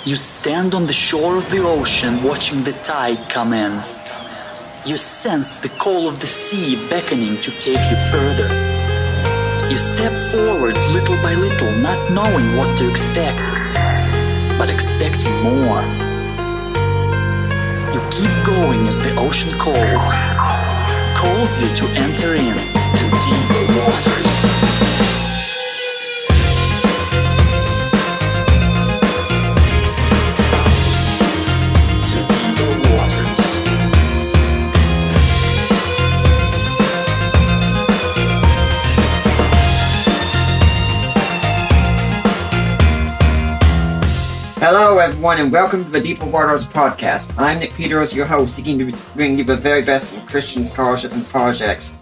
You stand on the shore of the ocean watching the tide come in. You sense the call of the sea beckoning to take you further. You step forward little by little, not knowing what to expect, but expecting more. You keep going as the ocean calls you to enter in to deeper waters. Hello everyone and welcome to the Deeper Waters podcast. I'm Nick Peters, your host, seeking to bring you the very best in Christian scholarship and projects.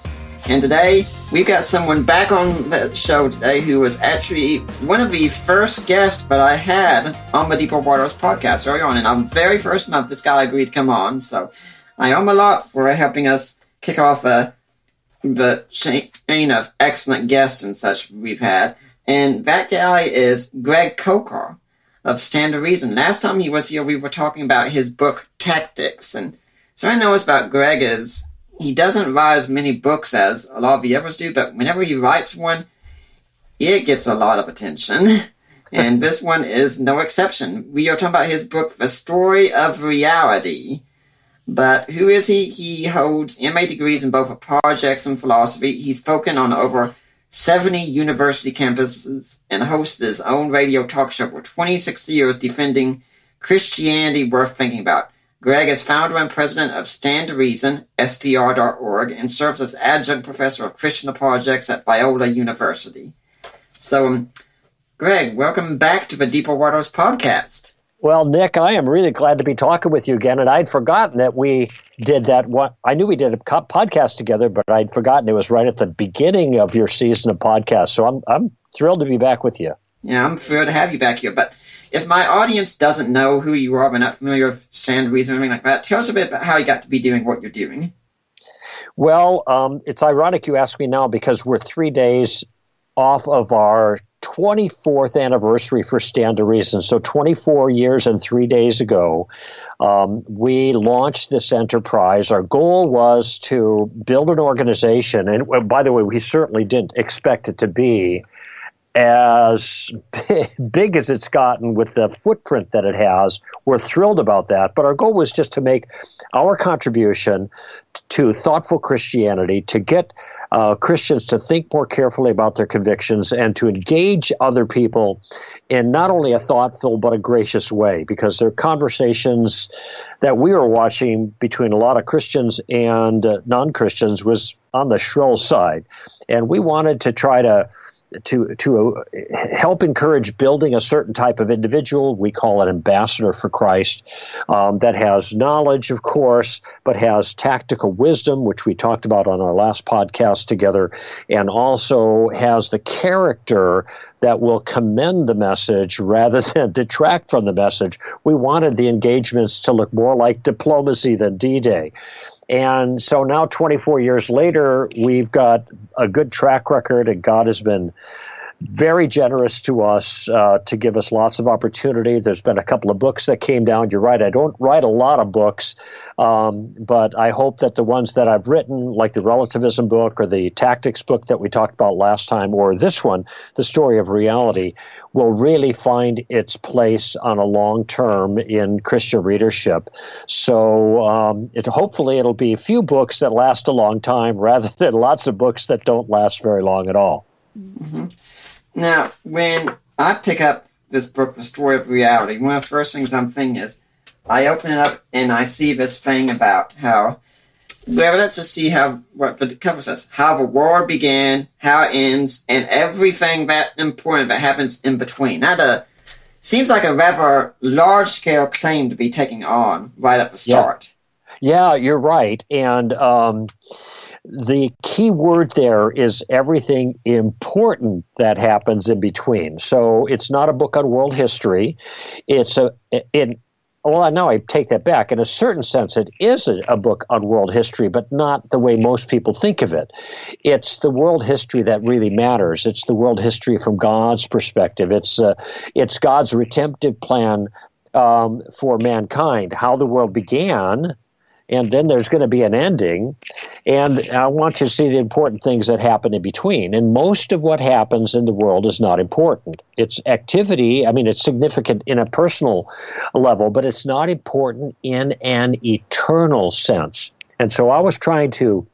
And today, we've got someone back on the show today who was actually one of the first guests that I had on the Deeper Waters podcast early on. And on the very first month, this guy agreed to come on. So I owe him a lot for helping us kick off the chain of excellent guests and such we've had. And that guy is Koch of Stand to Reason. Last time he was here, we were talking about his book, Tactics. And so I know about Greg is he doesn't write as many books as a lot of the others do, but whenever he writes one, it gets a lot of attention. And this one is no exception. We are talking about his book, The Story of Reality. But who is he? He holds MA degrees in both projects and philosophy. He's spoken on over 70 university campuses and hosted his own radio talk show for 26 years defending Christianity worth thinking about. Greg is founder and president of Stand to Reason, STR.org, and serves as adjunct professor of Christian projects at Biola University. So, Greg, welcome back to the Deeper Waters podcast. Well, Nick, I am really glad to be talking with you again, and I'd forgotten that we did that one. I knew we did a podcast together, but I'd forgotten it was right at the beginning of your season of podcasts. So I'm thrilled to be back with you. Yeah, I'm thrilled to have you back here. But if my audience doesn't know who you are, they're not familiar with Stand Reason or anything like that, tell us a bit about how you got to be doing what you're doing. Well, it's ironic you ask me now because we're 3 days off of our 24th anniversary for Stand to Reason. So 24 years and 3 days ago, we launched this enterprise. Our goal was to build an organization. And by the way, we certainly didn't expect it to be as big as it's gotten with the footprint that it has. We're thrilled about that. But our goal was just to make our contribution to thoughtful Christianity, to get Christians to think more carefully about their convictions and to engage other people in not only a thoughtful but a gracious way, because there are conversations that we were watching between a lot of Christians and non-Christians was on the shrill side. And we wanted to try to help encourage building a certain type of individual. We call it ambassador for Christ, that has knowledge, of course, but has tactical wisdom, which we talked about on our last podcast together, and also has the character that will commend the message rather than detract from the message. We wanted the engagements to look more like diplomacy than D-Day. And so now 24 years later, we've got a good track record, and God has been very generous to us to give us lots of opportunity. There's been a couple of books that came down. You're right, I don't write a lot of books, but I hope that the ones that I've written, like the relativism book or the tactics book that we talked about last time, or this one, The Story of Reality, will really find its place on a long term in Christian readership. So hopefully it'll be a few books that last a long time rather than lots of books that don't last very long at all. Mm-hmm. Now, when I pick up this book, The Story of Reality, one of the first things I'm thinking is, I open it up and I see this thing about how, well, let's just see what the cover says, how the war began, how it ends, and everything that important that happens in between. That seems like a rather large-scale claim to be taking on right at the start. Yeah, you're right. And the key word there is everything important that happens in between. So it's not a book on world history. Well, now I take that back. In a certain sense, it is a book on world history, but not the way most people think of it. It's the world history that really matters. It's the world history from God's perspective. It's God's redemptive plan for mankind, how the world began, and then there's going to be an ending. And I want you to see the important things that happen in between. And most of what happens in the world is not important. It's activity. I mean, it's significant in a personal level, but it's not important in an eternal sense. And so I was trying to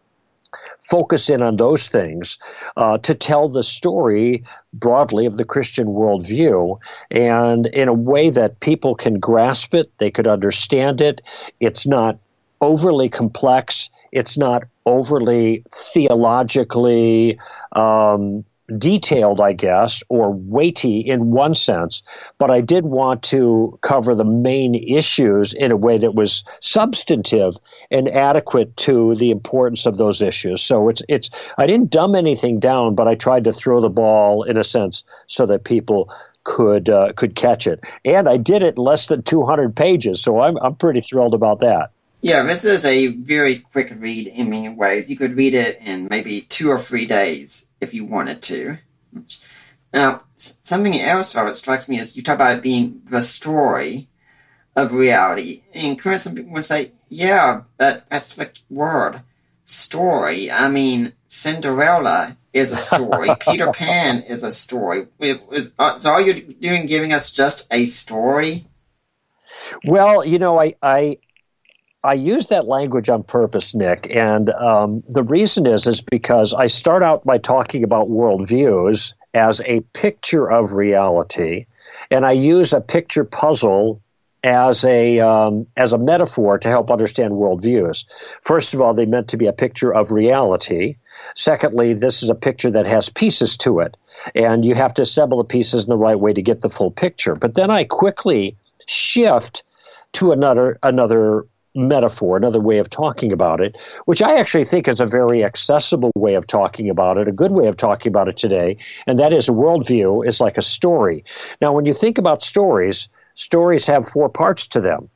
focus in on those things to tell the story broadly of the Christian worldview, and in a way that people can grasp it, they could understand it. It's not overly complex. It's not overly theologically detailed, I guess, or weighty in one sense, but I did want to cover the main issues in a way that was substantive and adequate to the importance of those issues. So it's I didn't dumb anything down, but I tried to throw the ball in a sense so that people could catch it. And I did it in less than 200 pages, so I'm pretty thrilled about that. Yeah, this is a very quick read in many ways. You could read it in maybe 2 or 3 days if you wanted to. Now, something else that strikes me is you talk about it being the story of reality. And currently some people would say, yeah, but that's the word, story. I mean, Cinderella is a story. Peter Pan is a story. Is all you're doing giving us just a story? Well, you know, I use that language on purpose, Nick, and the reason is because I start out by talking about worldviews as a picture of reality, and I use a picture puzzle as a metaphor to help understand worldviews. First of all, they meant to be a picture of reality. Secondly, this is a picture that has pieces to it, and you have to assemble the pieces in the right way to get the full picture. But then I quickly shift to another metaphor, another way of talking about it, which I actually think is a very accessible way of talking about it, a good way of talking about it today, and that is a worldview is like a story. Now, when you think about stories have 4 parts to them.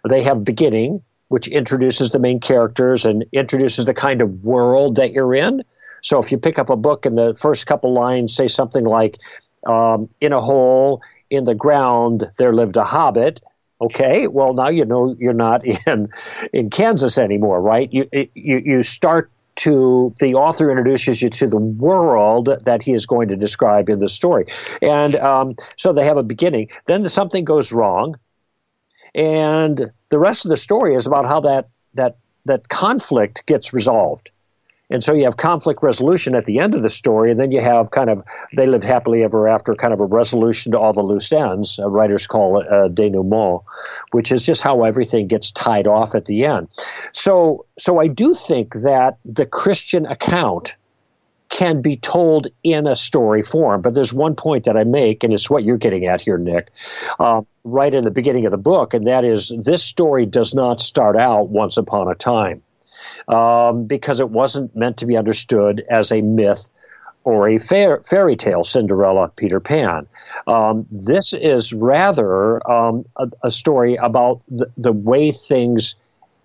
They have beginning, which introduces the main characters and introduces the kind of world that you're in. So if you pick up a book and the first couple lines say something like, in a hole in the ground there lived a hobbit. Okay, well, now you know you're not in Kansas anymore, right? You start to, the author introduces you to the world that he is going to describe in the story. And so they have a beginning. Then something goes wrong, and the rest of the story is about how that conflict gets resolved. And so you have conflict resolution at the end of the story, and then you have kind of, they lived happily ever after, kind of a resolution to all the loose ends. Writers call it a denouement, which is just how everything gets tied off at the end. So I do think that the Christian account can be told in a story form. But there's one point that I make, and it's what you're getting at here, Nick, right in the beginning of the book, and that is this story does not start out once upon a time. Because it wasn't meant to be understood as a myth or a fairy tale, Cinderella, Peter Pan. This is rather a story about the way things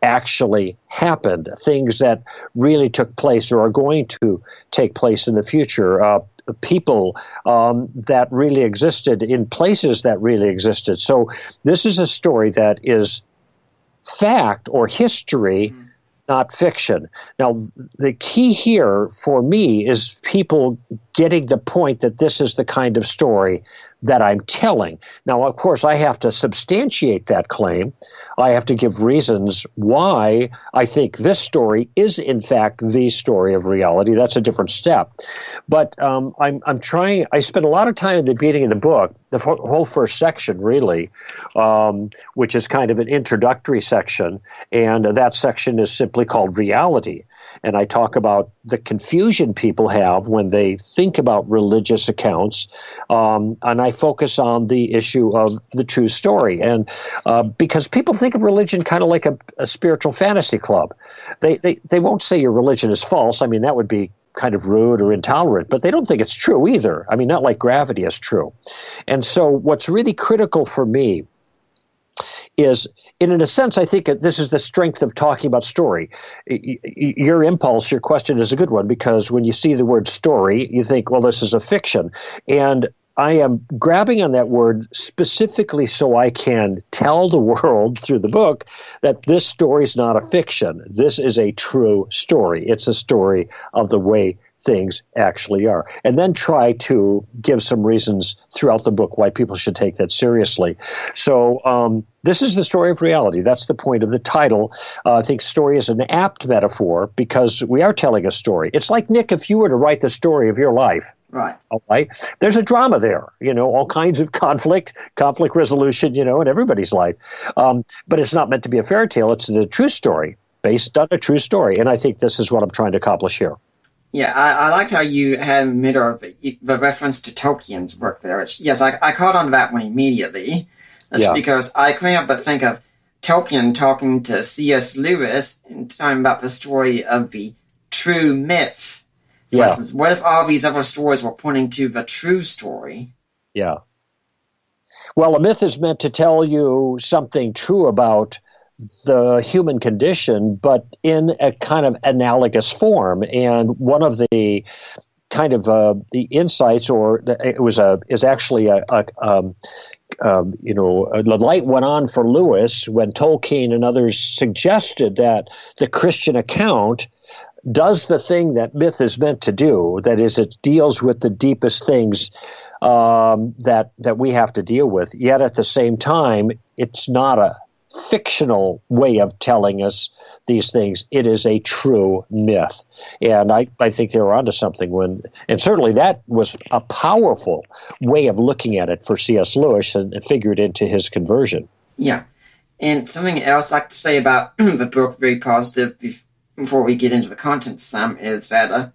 actually happened, things that really took place or are going to take place in the future, people that really existed in places that really existed. So this is a story that is fact or history, not fiction. Now, the key here for me is people getting the point that this is the kind of story that I'm telling. Now, of course, I have to substantiate that claim. I have to give reasons why I think this story is, in fact, the story of reality. That's a different step. But I'm trying, I spent a lot of time at the beginning of the book, the whole first section, really, which is kind of an introductory section, and that section is simply called Reality. And I talk about the confusion people have when they think about religious accounts, and I focus on the issue of the true story. And because people think of religion kind of like a spiritual fantasy club. They won't say your religion is false. I mean, that would be kind of rude or intolerant, but they don't think it's true either. I mean, not like gravity is true. And so what's really critical for me is, in a sense, I think this is the strength of talking about story. Your impulse, your question is a good one, because when you see the word story, you think, well, this is a fiction. And I am grabbing on that word specifically so I can tell the world through the book that this story is not a fiction. This is a true story. It's a story of the way things actually are. And then try to give some reasons throughout the book why people should take that seriously. So this is the story of reality. That's the point of the title. I think story is an apt metaphor because we are telling a story. It's like, Nick, if you were to write the story of your life. Right. All right. There's a drama there, all kinds of conflict resolution, in everybody's life. But it's not meant to be a fairy tale. It's the true story based on a true story. And I think this is what I'm trying to accomplish here. Yeah, I liked how you had made the reference to Tolkien's work there. Yes, I caught on to that one immediately. That's because I couldn't help but think of Tolkien talking to C.S. Lewis and talking about the story of the true myth. For instance, what if all these other stories were pointing to the true story? Yeah. Well, a myth is meant to tell you something true about the human condition, but in a kind of analogous form. And one of the kind of the insights, or is actually the light went on for Lewis when Tolkien and others suggested that the Christian account does the thing that myth is meant to do. That is, it deals with the deepest things that we have to deal with. Yet at the same time, it's not a fictional way of telling us these things. It is a true myth. And I think they were onto something and certainly that was a powerful way of looking at it for C.S. Lewis and figured into his conversion. Yeah. And something else I'd like to say about the book, very positive, before we get into the content some, is that,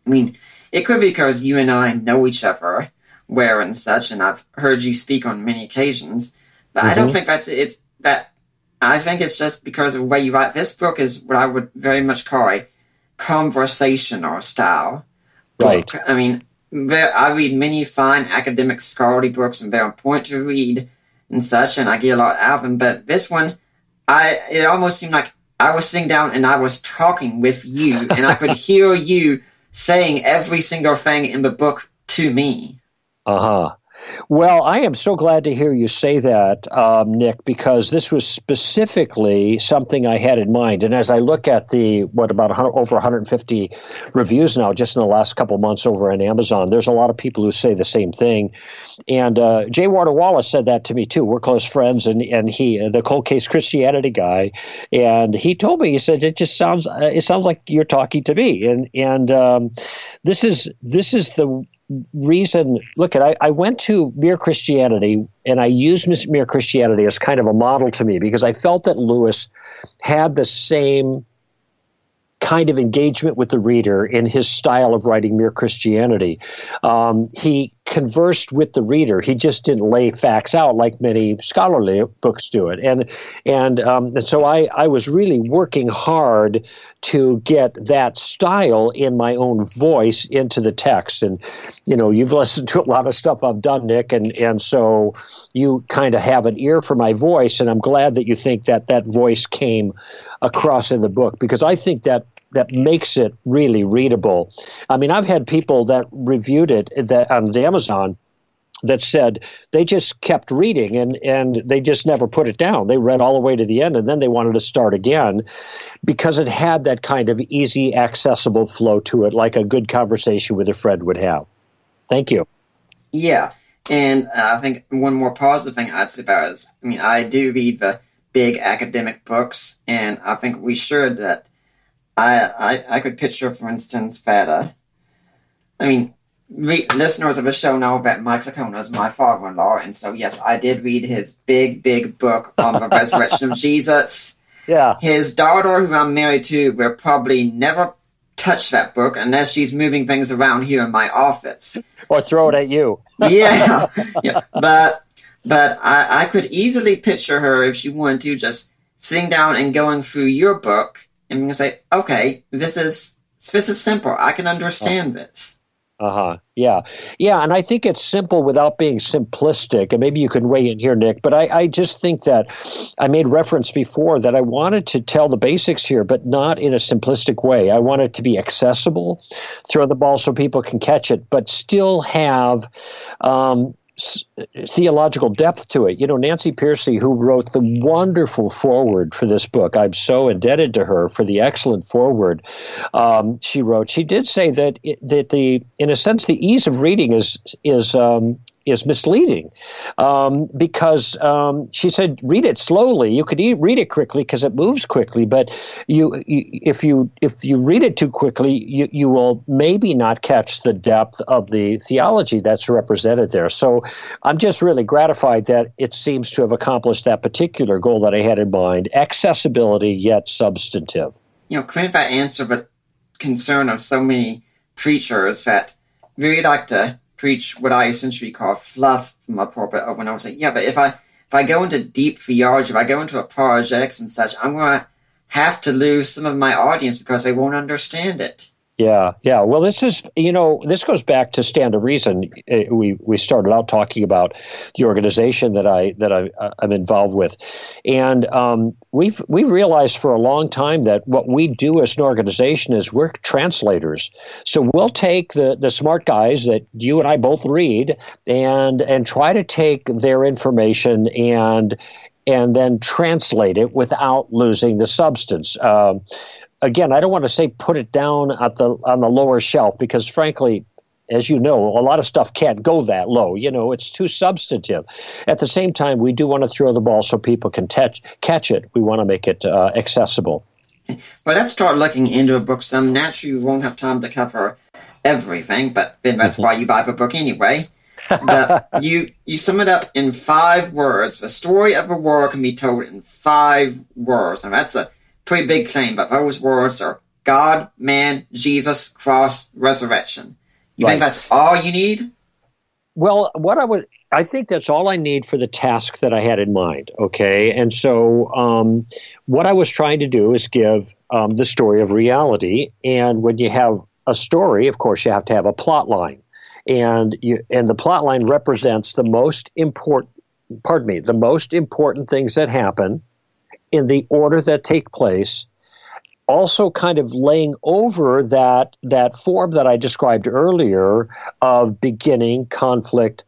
it could be because you and I know each other well and such, and I've heard you speak on many occasions, but I don't think I think it's just because of the way you write. This book is what I would very much call a conversational style book. Right. I read many fine academic scholarly books, and they're on point to read and such, and I get a lot out of them, but this one, it almost seemed like I was sitting down and I was talking with you, and I could hear you saying every single thing in the book to me. Uh-huh. Well, I am so glad to hear you say that, Nick, because this was specifically something I had in mind. And as I look at over 150 reviews now, just in the last couple months over on Amazon, there's a lot of people who say the same thing. And J. Warner Wallace said that to me, too. We're close friends, and he, the Cold Case Christianity guy, and he told me, he said, it sounds like you're talking to me. And this is the reason. Look, I went to Mere Christianity, and I used Mere Christianity as kind of a model to me because I felt that Lewis had the same kind of engagement with the reader in his style of writing Mere Christianity. He conversed with the reader. He just didn't lay facts out like many scholarly books do it. And so I was really working hard to get that style in my own voice into the text. And, you've listened to a lot of stuff I've done, Nick, and so you kind of have an ear for my voice, and I'm glad that you think that voice came across in the book, because I think that makes it really readable. I've had people that reviewed it on Amazon that said they just kept reading and they just never put it down. They read all the way to the end and then they wanted to start again because it had that kind of easy, accessible flow to it, like a good conversation with a friend would have. Thank you. Yeah, and I think one more positive thing I'd say about it is, I do read the big academic books, and I think we should. That I could picture, for instance, that listeners of the show know that Mike Lacona is my father-in-law, and so yes, I did read his big book on the resurrection of Jesus. Yeah. His daughter, who I'm married to, will probably never touch that book unless she's moving things around here in my office. Or throw it at you. yeah. But I could easily picture her, if she wanted to, just sitting down and going through your book and say, okay, this is simple. I can understand this. Yeah. Yeah. And I think it's simple without being simplistic. And maybe you can weigh in here, Nick. But I just think that I made reference before that I wanted to tell the basics here, but not in a simplistic way. I want it to be accessible, throw the ball so people can catch it, but still have theological depth to it. You know, Nancy Pearcey, who wrote the wonderful foreword for this book, I'm so indebted to her for the excellent foreword she wrote. She did say that in a sense, the ease of reading is misleading because she said read it slowly. You could read it quickly because it moves quickly, but if you read it too quickly, you will maybe not catch the depth of the theology that's represented there. So I'm just really gratified that it seems to have accomplished that particular goal that I had in mind: accessibility yet substantive. You know, couldn't that answer the concern of so many preachers that really like to preach what I essentially call fluff from my pulpit, when I was like, yeah, but if I go into deep theology, if I go into apologetics and such, I'm going to have to lose some of my audience because they won't understand it. Yeah. Well, this is, this goes back to Stand to Reason. We started out talking about the organization that I'm involved with, and we realized for a long time that what we do as an organization is we're translators. So we'll take the smart guys that you and I both read and try to take their information and then translate it without losing the substance. Again, I don't want to say put it down on the lower shelf because, frankly, as you know, a lot of stuff can't go that low. It's too substantive. At the same time, we do want to throw the ball so people can catch it. We want to make it accessible. Well, let's start looking into a book. Naturally, we won't have time to cover everything, but then that's why you buy the book anyway. You sum it up in 5 words. The story of the world can be told in 5 words, and that's a pretty big claim, but those words are God, man, Jesus, cross, resurrection. You think that's all you need? Well, I think that's all I need for the task that I had in mind. Okay, and so what I was trying to do is give the story of reality, and when you have a story, of course, you have to have a plot line, and the plot line represents the most important things that happen in the order that take place, also kind of laying over that form that I described earlier of beginning, conflict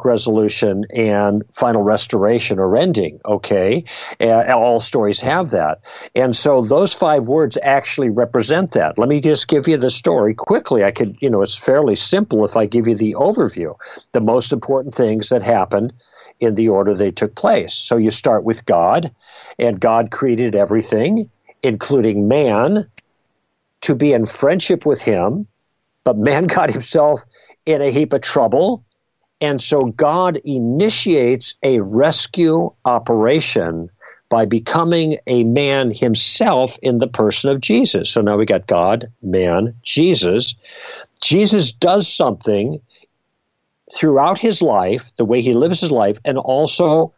resolution, and final restoration or ending, okay? All stories have that. And so those 5 words actually represent that. Let me just give you the story quickly. It's fairly simple if I give you the overview. The most important things that happened in the order they took place. So you start with God, and God created everything, including man, to be in friendship with him, but man got himself in a heap of trouble, and so God initiates a rescue operation by becoming a man himself in the person of Jesus. So now we got God, man, Jesus. Jesus does something throughout his life, the way he lives his life, and also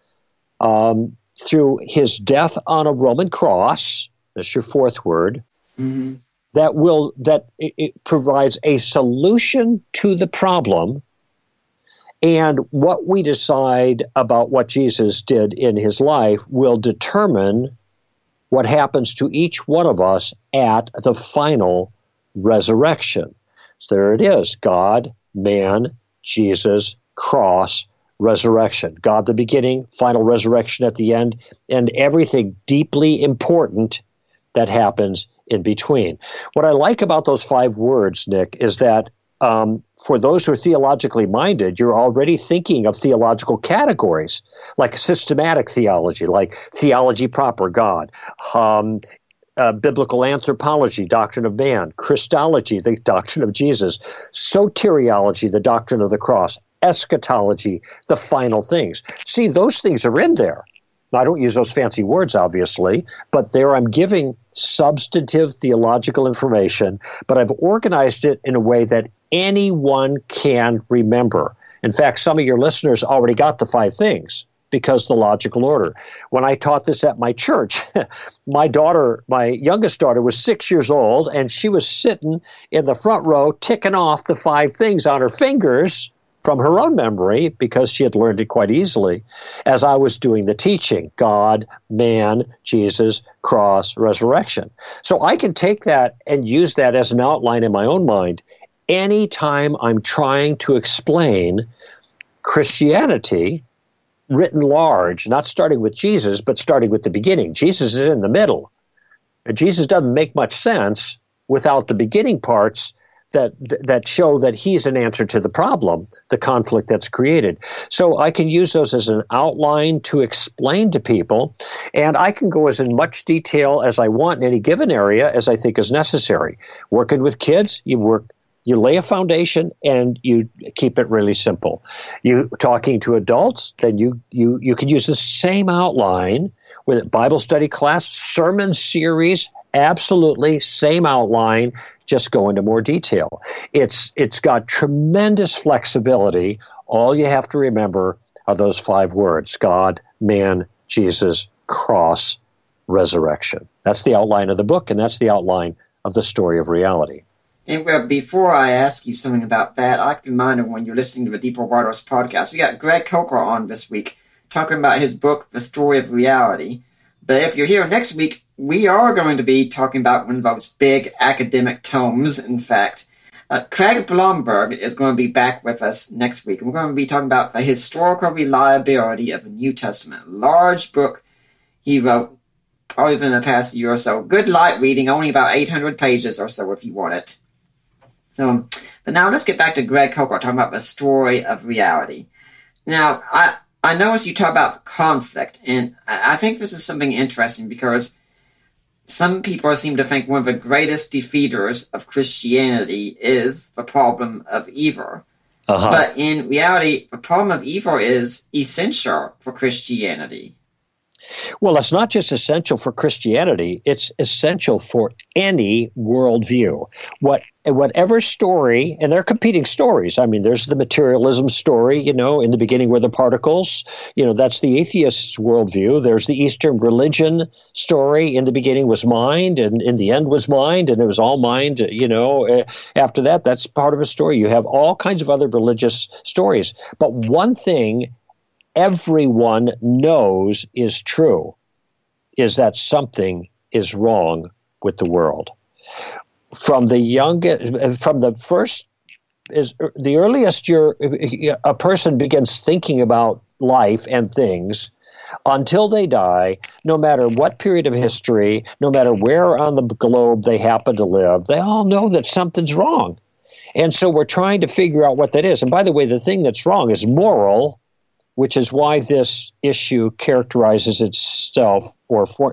through his death on a Roman cross, that's your 4th word, that it provides a solution to the problem. And what we decide about what Jesus did in his life will determine what happens to each one of us at the final resurrection. So there it is, God, man, Jesus, cross, resurrection. God the beginning, final resurrection at the end, and everything deeply important that happens in between. What I like about those 5 words, Nick, is that for those who are theologically minded, you're already thinking of theological categories, like systematic theology, like theology proper, God, biblical anthropology, doctrine of man, Christology, the doctrine of Jesus, soteriology, the doctrine of the cross, eschatology, the final things. See, those things are in there. Now, I don't use those fancy words, obviously, but there I'm giving substantive theological information, but I've organized it in a way that anyone can remember. In fact, some of your listeners already got the 5 things. because the logical order. When I taught this at my church, my youngest daughter was 6 years old, and she was sitting in the front row ticking off the 5 things on her fingers from her own memory because she had learned it quite easily as I was doing the teaching: God, man, Jesus, cross, resurrection. So I can take that and use that as an outline in my own mind anytime I'm trying to explain Christianity written large, not starting with Jesus, but starting with the beginning. Jesus is in the middle. And Jesus doesn't make much sense without the beginning parts that show that he's an answer to the problem, the conflict that's created. So I can use those as an outline to explain to people, and I can go as in much detail as I want in any given area as I think is necessary. Working with kids, you lay a foundation and you keep it really simple. You talking to adults, then you can use the same outline with Bible study class, sermon series, absolutely same outline, just go into more detail. It's got tremendous flexibility. All you have to remember are those 5 words: God, man, Jesus, cross, resurrection. That's the outline of the book, and that's the outline of the story of reality. And well, before I ask you something about that, I'd like to remind everyone you're listening to the Deeper Waters podcast. We got Greg Koch on this week talking about his book, The Story of Reality. But if you're here next week, we are going to be talking about one of those big academic tomes, in fact. Craig Blomberg is going to be back with us next week. We're going to be talking about the historical reliability of the New Testament. A large book he wrote probably within the past year or so. Good light reading, only about 800 pages or so if you want it. So, but now let's get back to Greg Koch talking about the story of reality. Now, I noticed you talk about conflict, and I think this is something interesting because some people seem to think one of the greatest defeaters of Christianity is the problem of evil. But in reality, the problem of evil is essential for Christianity. Well, it's not just essential for Christianity, it's essential for any worldview. Whatever story, and they're competing stories. I mean, there's the materialism story, in the beginning were the particles. That's the atheist's worldview. There's the Eastern religion story. In the beginning was mind, and in the end was mind, and it was all mind, After that, that's part of a story. You have all kinds of other religious stories. But one thing everyone knows is true is that something is wrong with the world. From the earliest a person begins thinking about life and things until they die, no matter what period of history, no matter where on the globe they happen to live, they all know that something's wrong. And so we're trying to figure out what that is. And by the way, the thing that's wrong is moral, which is why this issue characterizes itself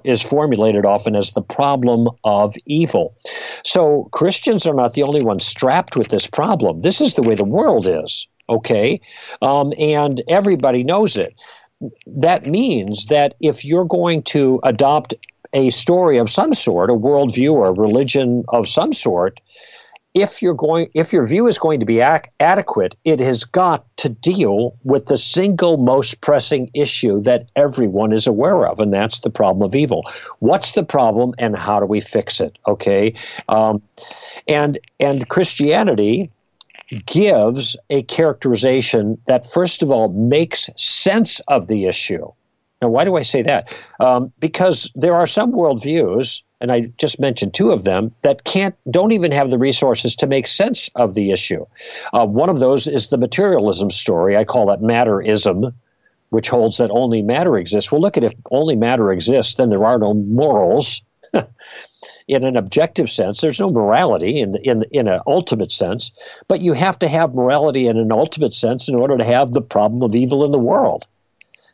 is formulated often as the problem of evil. So Christians are not the only ones strapped with this problem. This is the way the world is, okay? And everybody knows it. That means that if you're going to adopt a story of some sort, a worldview or a religion of some sort, if your view is going to be adequate, it has got to deal with the single most pressing issue that everyone is aware of, and that's the problem of evil. What's the problem, and how do we fix it? Okay, and Christianity gives a characterization that, first of all, makes sense of the issue. Now, why do I say that? Because there are some worldviews, and I just mentioned 2 of them, that don't even have the resources to make sense of the issue. One of those is the materialism story. I call it matterism, which holds that only matter exists. Well, look at, if only matter exists, then there are no morals. In an objective sense, there's no morality in an ultimate sense, but you have to have morality in an ultimate sense in order to have the problem of evil in the world.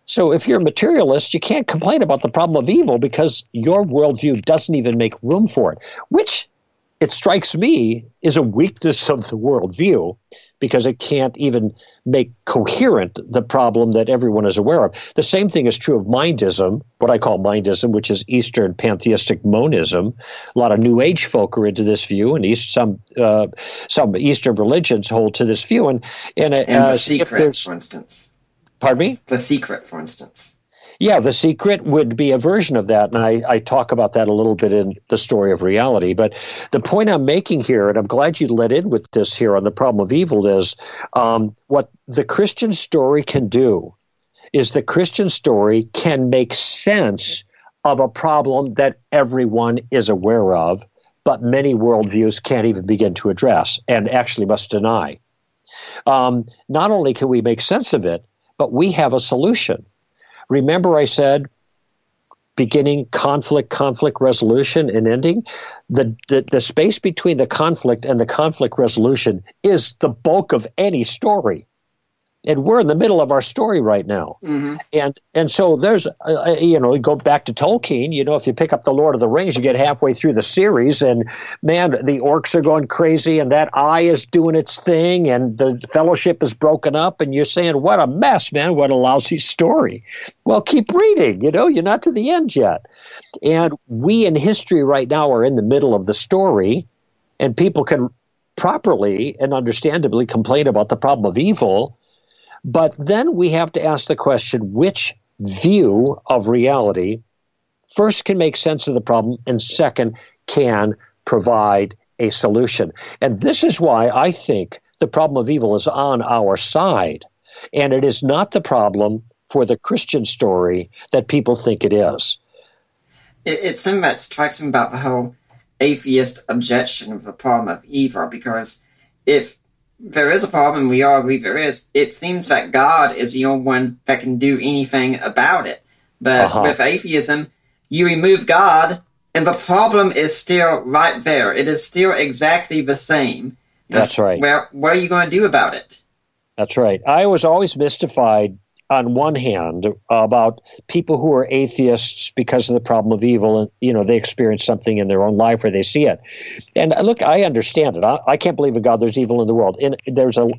So if you're a materialist, you can't complain about the problem of evil because your worldview doesn't even make room for it, which, it strikes me, is a weakness of the worldview because it can't even make coherent the problem that everyone is aware of. The same thing is true of mindism, what I call mindism, which is Eastern pantheistic monism. A lot of New Age folk are into this view, and some Eastern religions hold to this view. And The Secret, for instance. Pardon me? The Secret, for instance. Yeah, The Secret would be a version of that, and I talk about that a little bit in The Story of Reality. But the point I'm making here, and I'm glad you led in with this here on the problem of evil, is what the Christian story can do is the Christian story can make sense of a problem that everyone is aware of, but many worldviews can't even begin to address and actually must deny. Not only can we make sense of it, but we have a solution. Remember I said beginning conflict resolution and ending? The space between the conflict and the conflict resolution is the bulk of any story. And we're in the middle of our story right now. Mm-hmm. And so there's, go back to Tolkien, if you pick up The Lord of the Rings, you get halfway through the series and, man, the orcs are going crazy and that eye is doing its thing and the fellowship is broken up and you're saying, what a mess, man, what a lousy story. Well, keep reading, you're not to the end yet. And we in history right now are in the middle of the story, and people can properly and understandably complain about the problem of evil. But then we have to ask the question, which view of reality first can make sense of the problem and second can provide a solution? And this is why I think the problem of evil is on our side. And it is not the problem for the Christian story that people think it is. It's something that strikes me about the whole atheist objection of the problem of evil, because if there is a problem, we all agree there is, it seems that God is the only one that can do anything about it. But with atheism, you remove God, and the problem is still right there. It is still exactly the same. That's right. What are you going to do about it? That's right. I was always mystified, on one hand, about people who are atheists because of the problem of evil, and they experience something in their own life where they see it. And look, I understand it. I can't believe in God. There's evil in the world. And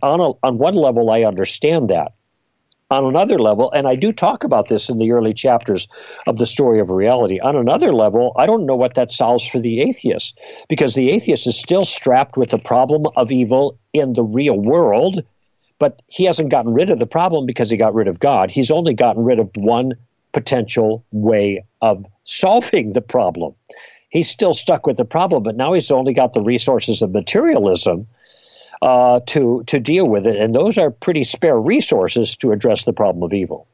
on one level, I understand that. On another level, and I do talk about this in the early chapters of The Story of Reality. On another level, I don't know what that solves for the atheist, because the atheist is still strapped with the problem of evil in the real world. But he hasn't gotten rid of the problem because he got rid of God. He's only gotten rid of one potential way of solving the problem. He's still stuck with the problem, but now he's only got the resources of materialism to deal with it. And those are pretty spare resources to address the problem of evil.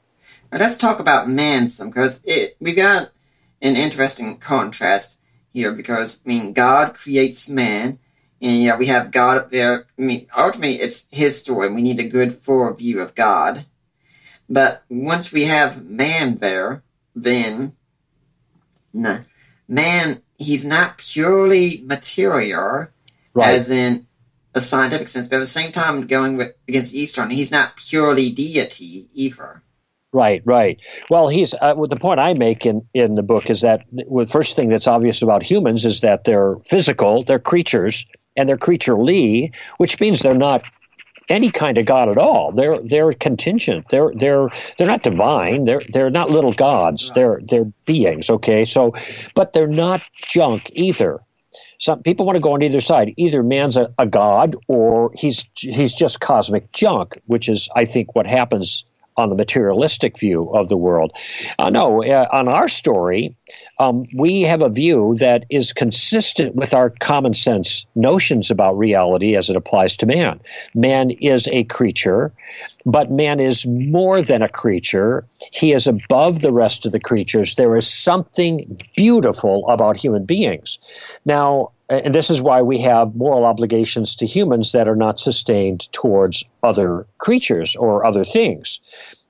Now let's talk about man some, because we've got an interesting contrast here, because, God creates man. And we have God up there. Ultimately, it's his story. We need a good full view of God. But once we have man there, then man, he's not purely material, right, as in a scientific sense. But at the same time, going against Eastern, he's not purely deity either. Right. Well, he's the point I make in the book is that the first thing that's obvious about humans is that they're physical, they're creatures, and they're creaturely, which means they're not any kind of God at all. They're contingent. They're not divine. They're not little gods. They're beings. Okay, so but they're not junk either. Some people want to go on either side. Either man's a god or he's just cosmic junk, which is, I think, what happens on the materialistic view of the world. On our story, we have a view that is consistent with our common sense notions about reality as it applies to man. Man is a creature, but man is more than a creature. He is above the rest of the creatures. There is something beautiful about human beings. Now, and this is why we have moral obligations to humans that are not sustained towards other creatures or other things.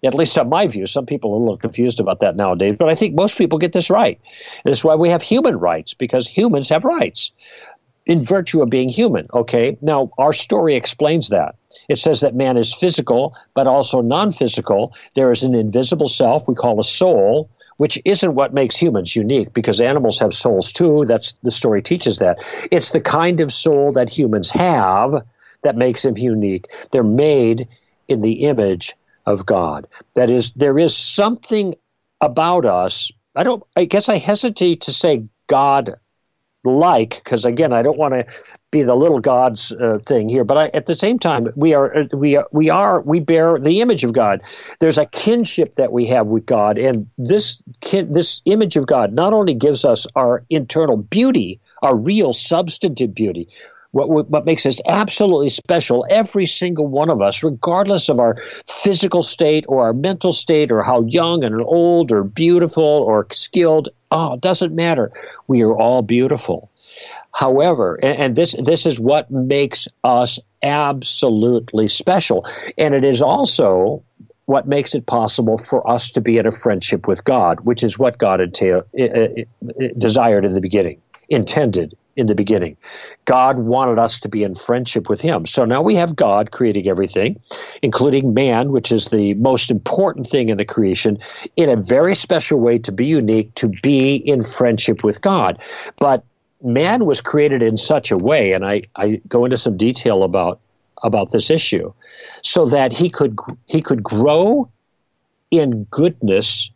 At least on my view. Some people are a little confused about that nowadays, but I think most people get this right. And that's why we have human rights, because humans have rights in virtue of being human, okay? Now, our story explains that. It says that man is physical, but also non-physical. There is an invisible self we call a soul, which isn't what makes humans unique, because animals have souls too. That's the story teaches that. It's the kind of soul that humans have that makes them unique. They're made in the image of God. That is, there is something about us. I guess I hesitate to say God-like, because again, I don't want to be the little gods thing here, but at the same time, we bear the image of God. There's a kinship that we have with God, and this image of God not only gives us our internal beauty, our real substantive beauty, what makes us absolutely special, every single one of us, regardless of our physical state or our mental state or how young and old or beautiful or skilled, it doesn't matter. We are all beautiful. However, and this is what makes us absolutely special. And it is also what makes it possible for us to be in a friendship with God, which is what God desired in the beginning, intended in the beginning. God wanted us to be in friendship with him. So now we have God creating everything, including man, which is the most important thing in the creation, in a very special way, to be unique, to be in friendship with God. But man was created in such a way, and I go into some detail about this issue, so that he could grow in goodness,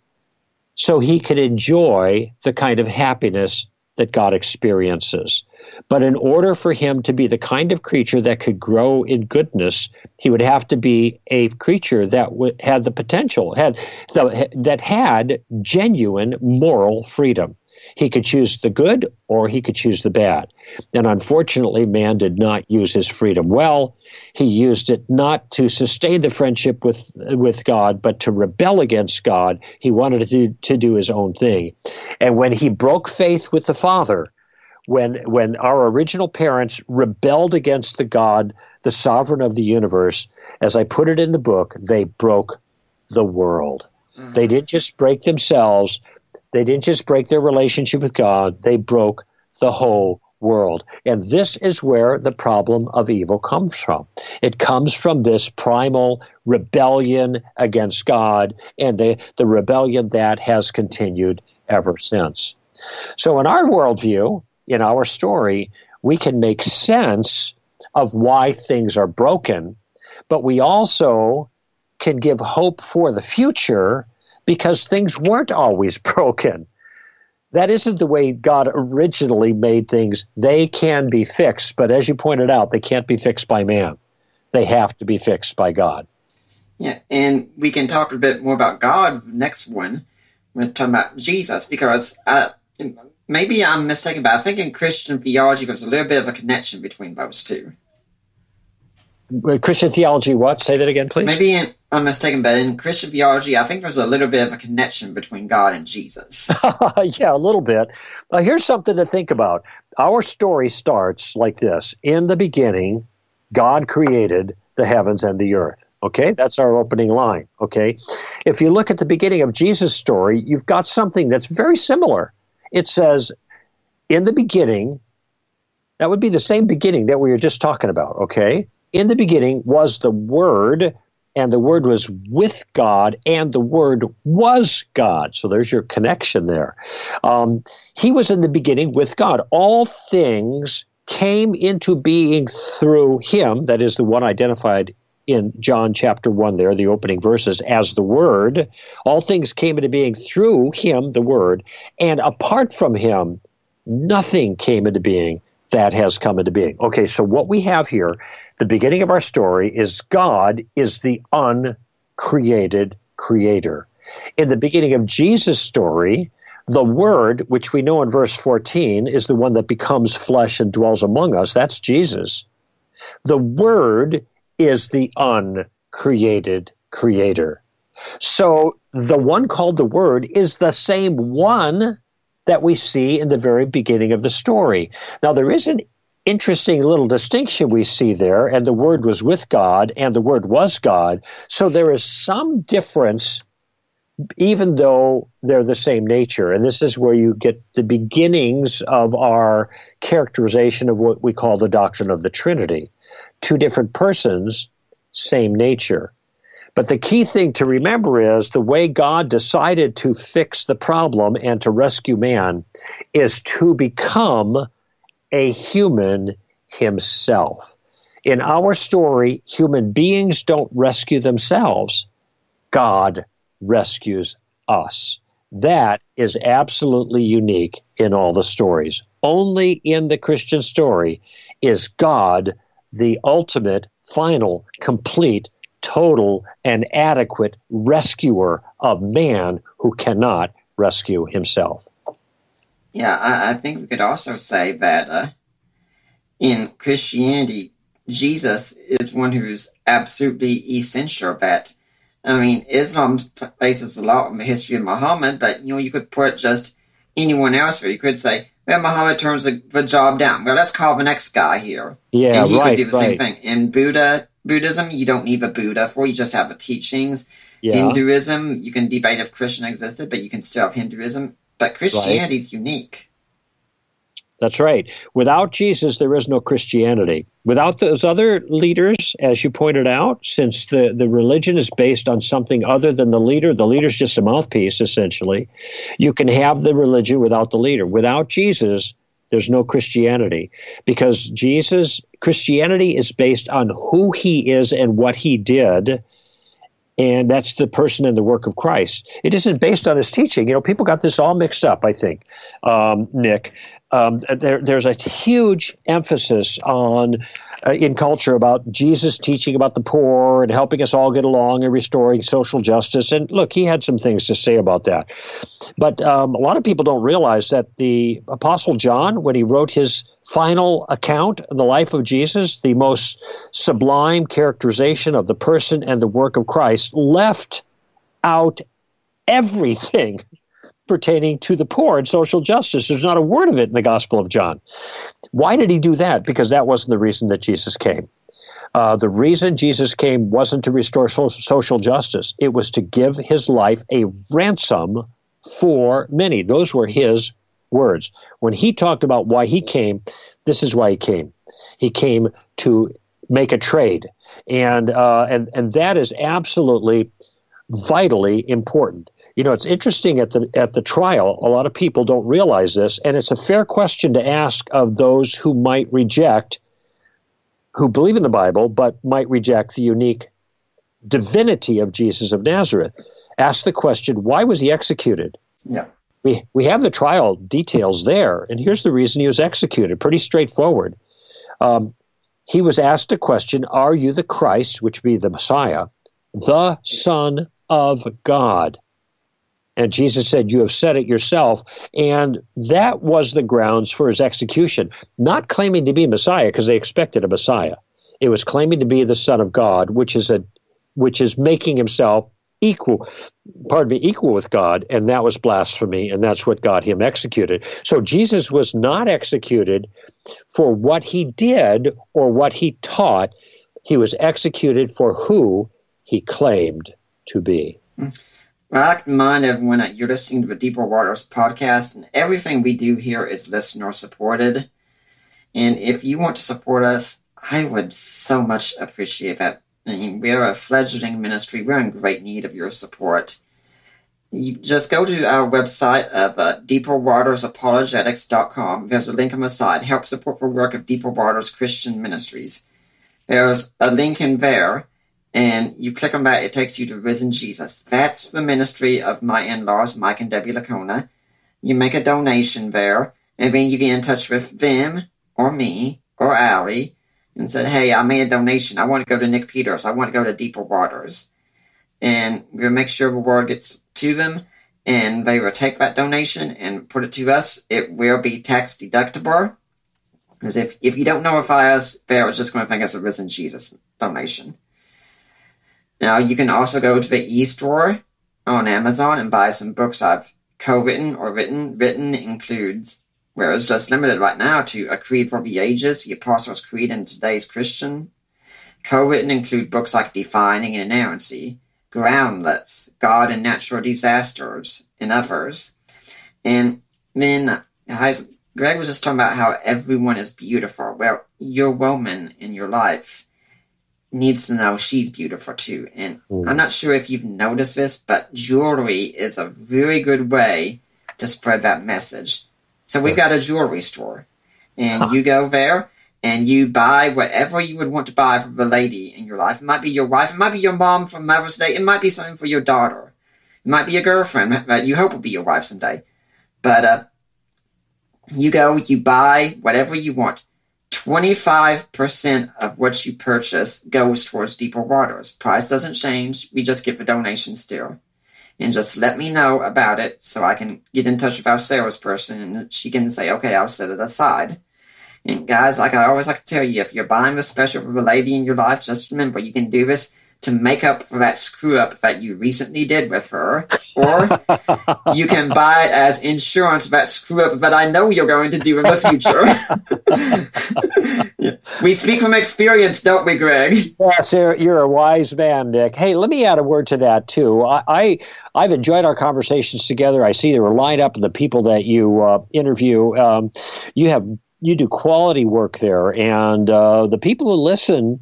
so he could enjoy the kind of happiness that God experiences. But in order for him to be the kind of creature that could grow in goodness, he would have to be a creature that had the potential, that had genuine moral freedom. He could choose the good or he could choose the bad. And unfortunately, man did not use his freedom well. He used it not to sustain the friendship with God, but to rebel against God. He wanted to do his own thing. And when he broke faith with the Father, when our original parents rebelled against the God, the sovereign of the universe, as I put it in the book, they broke the world. Mm-hmm. They didn't just break themselves. They didn't just break their relationship with God, they broke the whole world. And this is where the problem of evil comes from. It comes from this primal rebellion against God, and the rebellion that has continued ever since. So in our worldview, in our story, we can make sense of why things are broken, but we also can give hope for the future, because things weren't always broken. That isn't the way God originally made things. They can be fixed, but as you pointed out, they can't be fixed by man. They have to be fixed by God. Yeah, and we can talk a bit more about God next one. We're talking about Jesus, because maybe I'm mistaken, but I think in Christian theology there's a little bit of a connection between those two. Christian theology, what? Say that again, please. Maybe I'm mistaken, but in Christian theology, I think there's a little bit of a connection between God and Jesus. Yeah, a little bit. Here's something to think about. Our story starts like this. In the beginning, God created the heavens and the earth. Okay, that's our opening line. Okay, if you look at the beginning of Jesus' story, you've got something that's very similar. It says, in the beginning, that would be the same beginning that we were just talking about, okay? In the beginning was the Word, and the Word was with God, and the Word was God. So there's your connection there. He was in the beginning with God. All things came into being through him, that is the one identified in John chapter 1 there, the opening verses, as the Word. All things came into being through him, the Word, and apart from him, nothing came into being that has come into being. Okay, so what we have here, the beginning of our story, is God is the uncreated creator. In the beginning of Jesus' story, the Word, which we know in verse 14, is the one that becomes flesh and dwells among us. That's Jesus. The Word is the uncreated creator. So the one called the Word is the same one that we see in the very beginning of the story. Now, there is an interesting little distinction we see there, and the Word was with God, and the Word was God. So there is some difference, even though they're the same nature. And this is where you get the beginnings of our characterization of what we call the doctrine of the Trinity. Two different persons, same nature. But the key thing to remember is the way God decided to fix the problem and to rescue man is to become a human himself. In our story, human beings don't rescue themselves. God rescues us. That is absolutely unique in all the stories. Only in the Christian story is God the ultimate, final, complete, total, and adequate rescuer of man who cannot rescue himself. Yeah, I think we could also say that in Christianity, Jesus is one who's absolutely essential. That, I mean, Islam bases a lot on the history of Muhammad, but you could put just anyone else there. You could say, well, Muhammad turns the job down. Well, let's call the next guy here. Yeah, and he right, could do the same thing. In Buddhism, you don't need a Buddha for, you just have the teachings. Yeah. Hinduism, you can debate if Christian existed, but you can still have Hinduism. But Christianity is unique. That's right. Without Jesus, there is no Christianity. Without those other leaders, as you pointed out, since the religion is based on something other than the leader's just a mouthpiece, essentially. You can have the religion without the leader. Without Jesus, there's no Christianity, because Christianity is based on who he is and what he did. And that's the person and the work of Christ. It isn't based on his teaching. People got this all mixed up, I think, Nick. There's a huge emphasis in culture about Jesus teaching about the poor and helping us all get along and restoring social justice. And look, he had some things to say about that. But a lot of people don't realize that the Apostle John, when he wrote his final account of the life of Jesus, the most sublime characterization of the person and the work of Christ, left out everything pertaining to the poor and social justice. There's not a word of it in the Gospel of John. Why did he do that? Because that wasn't the reason that Jesus came. The reason Jesus came wasn't to restore social justice. It was to give his life a ransom for many. Those were his words. When he talked about why he came, this is why he came. He came to make a trade. And that is absolutely vitally important. It's interesting at the trial, a lot of people don't realize this, and it's a fair question to ask of those who might reject, who believe in the Bible, but might reject the unique divinity of Jesus of Nazareth. Ask the question, why was he executed? Yeah. We have the trial details there, and here's the reason he was executed. Pretty straightforward. He was asked a question, are you the Christ, which would be the Messiah, the Son of God? And Jesus said, you have said it yourself. And that was the grounds for his execution. Not claiming to be Messiah, because they expected a Messiah. It was claiming to be the Son of God, which is making himself equal with God, and that was blasphemy, and that's what got him executed. So Jesus was not executed for what he did or what he taught. He was executed for who he claimed to be. Well, I'd like to remind everyone that you're listening to the Deeper Waters podcast, and everything we do here is listener-supported. And if you want to support us, I would so much appreciate that. I mean, we're a fledgling ministry. We're in great need of your support. You just go to our website of deeperwatersapologetics.com. There's a link on the side. Help support the work of Deeper Waters Christian Ministries. There's a link in there, and you click on that. It takes you to Risen Jesus. That's the ministry of my in-laws, Mike and Debbie Lacona. You make a donation there, and then you get in touch with them or me or Allie and said, hey, I made a donation. I want to go to Nick Peters. I want to go to Deeper Waters. And we'll make sure the word gets to them, and they will take that donation and put it to us. It will be tax deductible. Because if you don't notify us, they're just going to think it's a Risen Jesus donation. Now, you can also go to the e-store on Amazon and buy some books I've co-written or written. Written includes, where it's just limited right now to A Creed for the Ages, the Apostles' Creed in Today's Christian. Co-written include books like Defining Inerrancy, Groundless, God and Natural Disasters, and others. And then, Greg was just talking about how everyone is beautiful. Well, your woman in your life needs to know she's beautiful too. And I'm not sure if you've noticed this, but jewelry is a very good way to spread that message. So we've got a jewelry store, and you go there and you buy whatever you would want to buy for the lady in your life. It might be your wife, it might be your mom for Mother's Day, it might be something for your daughter. It might be a girlfriend that you hope will be your wife someday. But you go, you buy whatever you want. 25% of what you purchase goes towards Deeper Waters. Price doesn't change. We just give a donation still. And just let me know about it so I can get in touch with our salesperson and she can say, okay, I'll set it aside. And guys, like I always like to tell you, if you're buying this special for a lady in your life, just remember you can do this to make up for that screw-up that you recently did with her, or you can buy it as insurance, that screw-up that I know you're going to do in the future. Yeah. We speak from experience, don't we, Greg? Yes, you're a wise man, Nick. Hey, let me add a word to that, too. I've enjoyed our conversations together. I see the lineup of the people that you interview. You do quality work there, and the people who listen,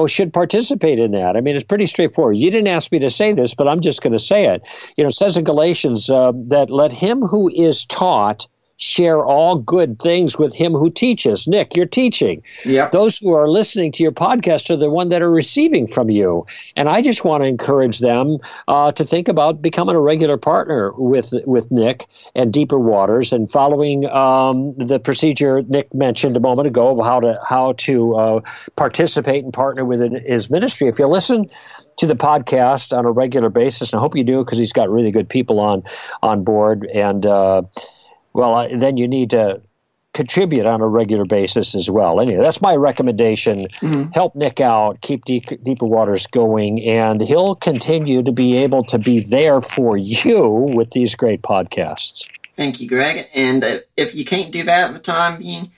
should participate in that. I mean, it's pretty straightforward. You didn't ask me to say this, but I'm just going to say it. It says in Galatians that let him who is taught share all good things with him who teaches. Nick, you're teaching. Yep. Those who are listening to your podcast are the one that are receiving from you. And I just want to encourage them to think about becoming a regular partner with Nick and Deeper Waters and following the procedure Nick mentioned a moment ago of how to participate and partner with his ministry. If you listen to the podcast on a regular basis, and I hope you do because he's got really good people on board, and then you need to contribute on a regular basis as well. Anyway, that's my recommendation. Mm-hmm. Help Nick out, keep Deeper Waters going, and he'll continue to be able to be there for you with these great podcasts. Thank you, Greg. And if you can't do that at the time being,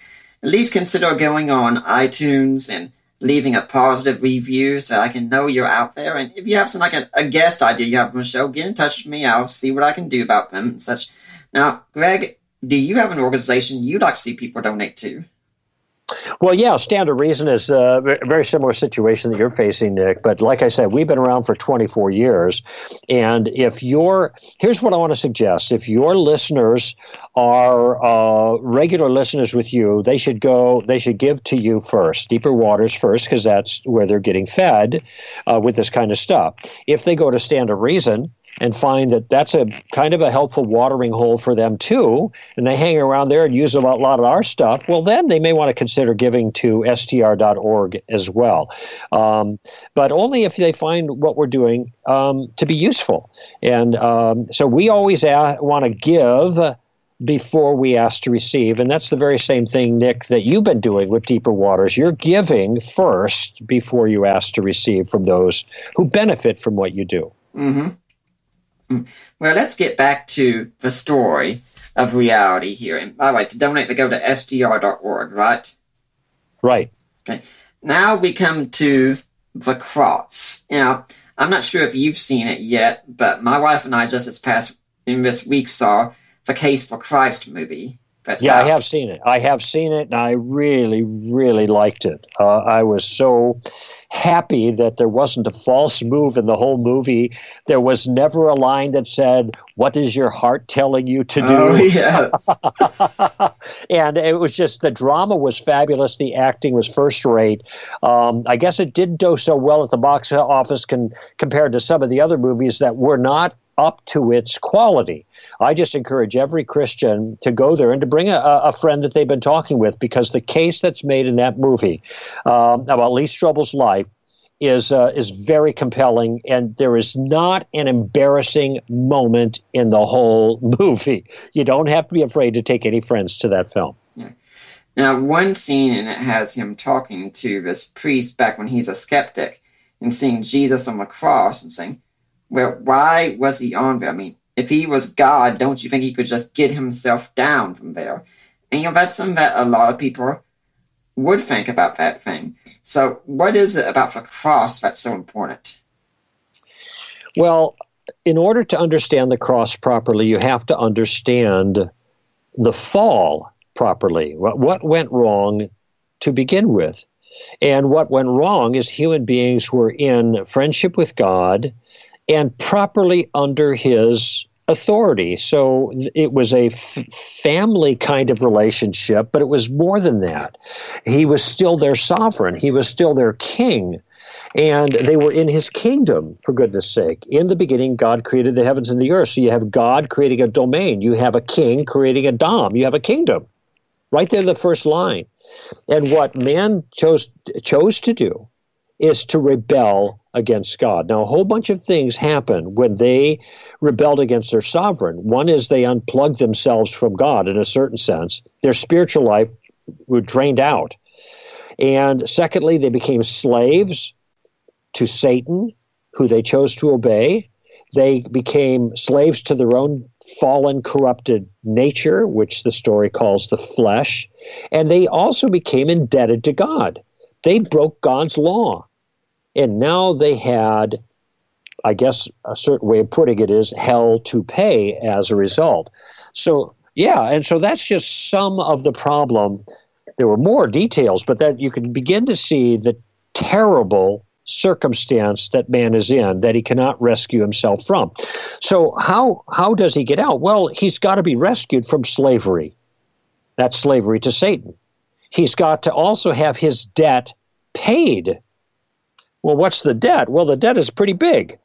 at least consider going on iTunes and leaving a positive review so I can know you're out there. And if you have some a guest idea you have on the show, get in touch with me. I'll see what I can do about them and such. Now, Greg, do you have an organization you'd like to see people donate to? Well, yeah, Stand to Reason is a very similar situation that you're facing, Nick. But like I said, we've been around for 24 years. And here's what I want to suggest. If your listeners are regular listeners with you, they should give to you first, Deeper Waters first, because that's where they're getting fed with this kind of stuff. If they go to Stand to Reason and find that that's a kind of a helpful watering hole for them too, and they hang around there and use a lot of our stuff, well, then they may want to consider giving to str.org as well. But only if they find what we're doing to be useful. And so we always want to give before we ask to receive. And that's the very same thing, Nick, that you've been doing with Deeper Waters. You're giving first before you ask to receive from those who benefit from what you do. Mm-hmm. Well, let's get back to the story of reality here. And by the way, to donate, they go to str.org, right? Right. Okay. Now we come to the cross. Now, I'm not sure if you've seen it yet, but my wife and I just this week saw the Case for Christ movie. That's out. I have seen it. And I really, really liked it. I was so happy that there wasn't a false move in the whole movie. There was never a line that said, "What is your heart telling you to do?" Oh, yes. And it was just, the drama was fabulous. The acting was first rate. I guess it didn't do so well at the box office compared to some of the other movies that were not up to its quality. I just encourage every Christian to go there and to bring a friend that they've been talking with, because the case that's made in that movie about Lee Strobel's life is very compelling, and there is not an embarrassing moment in the whole movie. You don't have to be afraid to take any friends to that film. Yeah. Now, one scene in it has him talking to this priest back when he's a skeptic and seeing Jesus on the cross and saying, well, why was he on there? I mean, if he was God, don't you think he could just get himself down from there? And, that's something that a lot of people would think about that thing. So what is it about the cross that's so important? Well, in order to understand the cross properly, you have to understand the fall properly. What went wrong to begin with? And what went wrong is human beings were in friendship with God and properly under his authority. So it was a family kind of relationship, but it was more than that. He was still their sovereign. He was still their king. And they were in his kingdom, for goodness sake. In the beginning, God created the heavens and the earth. So you have God creating a domain. You have a king creating a dom. You have a kingdom. Right there in the first line. And what man chose to do is to rebel against God. Now, a whole bunch of things happen when they rebelled against their sovereign. One is they unplugged themselves from God in a certain sense. Their spiritual life was drained out. And secondly, they became slaves to Satan, who they chose to obey. They became slaves to their own fallen, corrupted nature, which the story calls the flesh. And they also became indebted to God. They broke God's law. And now they had, I guess a certain way of putting it is, hell to pay as a result. So, yeah, and so that's just some of the problem. There were more details, but that you can begin to see the terrible circumstance that man is in, that he cannot rescue himself from. So how does he get out? Well, he's got to be rescued from slavery. That's slavery to Satan. He's got to also have his debt paid. Well, what's the debt? Well, the debt is pretty big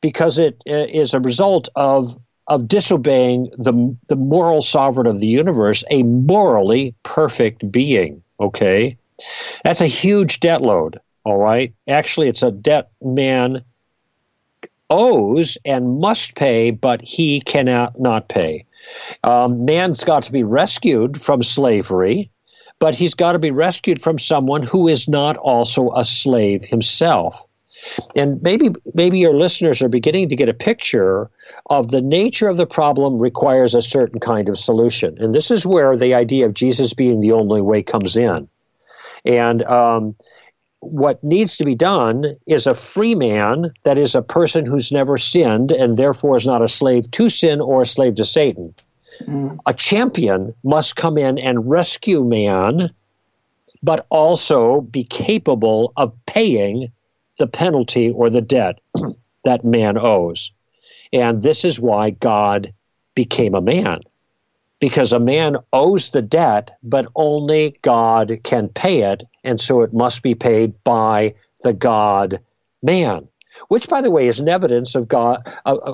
because it is a result of disobeying the moral sovereign of the universe, a morally perfect being, okay? That's a huge debt load, all right? Actually, it's a debt man owes and must pay, but he cannot not pay. Man's got to be rescued from slavery, but he's got to be rescued from someone who is not also a slave himself. And maybe your listeners are beginning to get a picture of the nature of the problem requires a certain kind of solution. And this is where the idea of Jesus being the only way comes in. And what needs to be done is a free man, that is a person who's never sinned and therefore is not a slave to sin or a slave to Satan. A champion must come in and rescue man, but also be capable of paying the penalty or the debt that man owes. And this is why God became a man, because a man owes the debt, but only God can pay it, and so it must be paid by the God-man, which, by the way, is an evidence of God.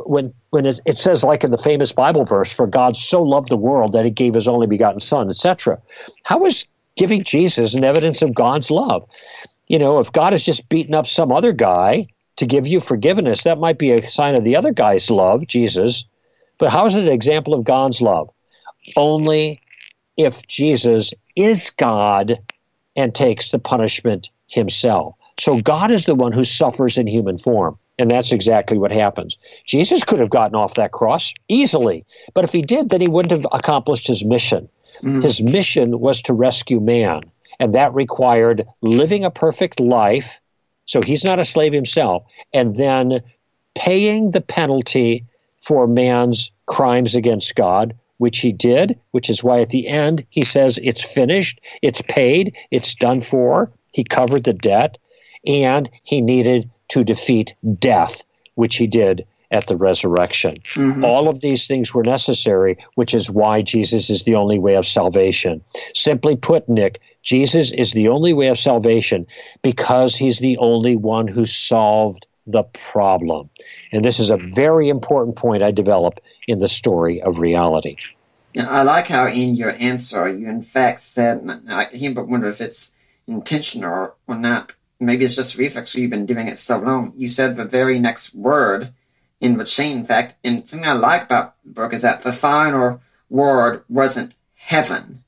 When it says, like in the famous Bible verse, for God so loved the world that he gave his only begotten son, etc. How is giving Jesus an evidence of God's love? You know, if God has just beaten up some other guy to give you forgiveness, that might be a sign of the other guy's love, Jesus. But how is it an example of God's love? Only if Jesus is God and takes the punishment himself. So God is the one who suffers in human form, and that's exactly what happens. Jesus could have gotten off that cross easily, but if he did, then he wouldn't have accomplished his mission. His mission was to rescue man, and that required living a perfect life, so he's not a slave himself, and then paying the penalty for man's crimes against God, which he did, which is why at the end he says it's finished, it's paid, it's done for. He covered the debt, and he needed to defeat death, which he did at the resurrection. All of these things were necessary, which is why Jesus is the only way of salvation. Simply put, Nick, Jesus is the only way of salvation because he's the only one who solved the problem. And this is a very important point I develop in the story of reality. Now, I like how in your answer you in fact said, I can't but wonder if it's intentional or not. Maybe it's just reflex, you've been doing it so long. You said the very next word in the chain, in fact, and something I like about the book is that the final word wasn't heaven.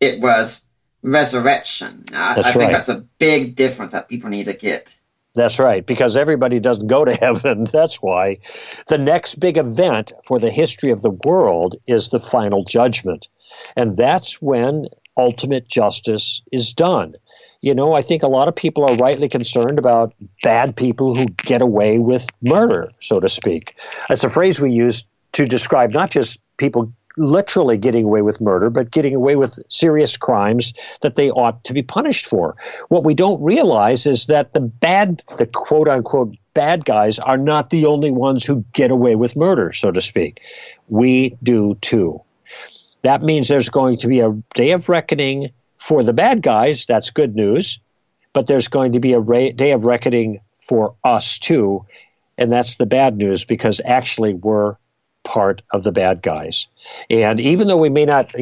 It was resurrection. I think that's a big difference that people need to get. That's right, because everybody doesn't go to heaven. That's why. The next big event for the history of the world is the final judgment. And that's when ultimate justice is done. You know, I think a lot of people are rightly concerned about bad people who get away with murder, so to speak. That's a phrase we use to describe not just people literally getting away with murder, but getting away with serious crimes that they ought to be punished for. What we don't realize is that the quote-unquote bad guys are not the only ones who get away with murder, so to speak. We do too. That means there's going to be a day of reckoning for the bad guys. That's good news. but there's going to be a day of reckoning for us too, and that's the bad news, because actually we're part of the bad guys. And even though we may not,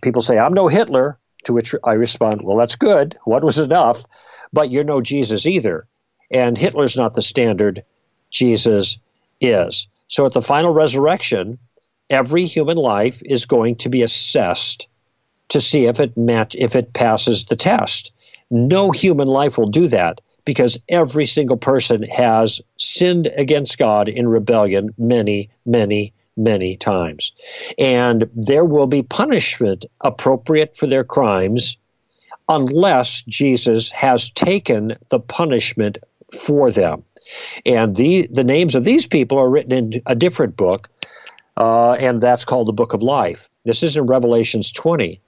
people say, I'm no Hitler, to which I respond, well, that's good. What was enough? But you're no Jesus either. And Hitler's not the standard. Jesus is. So at the final resurrection, every human life is going to be assessed to see if it passes the test. No human life will do that, because every single person has sinned against God in rebellion many, many, many times. And there will be punishment appropriate for their crimes unless Jesus has taken the punishment for them. And the names of these people are written in a different book, and that's called the Book of Life. This is in Revelations 20.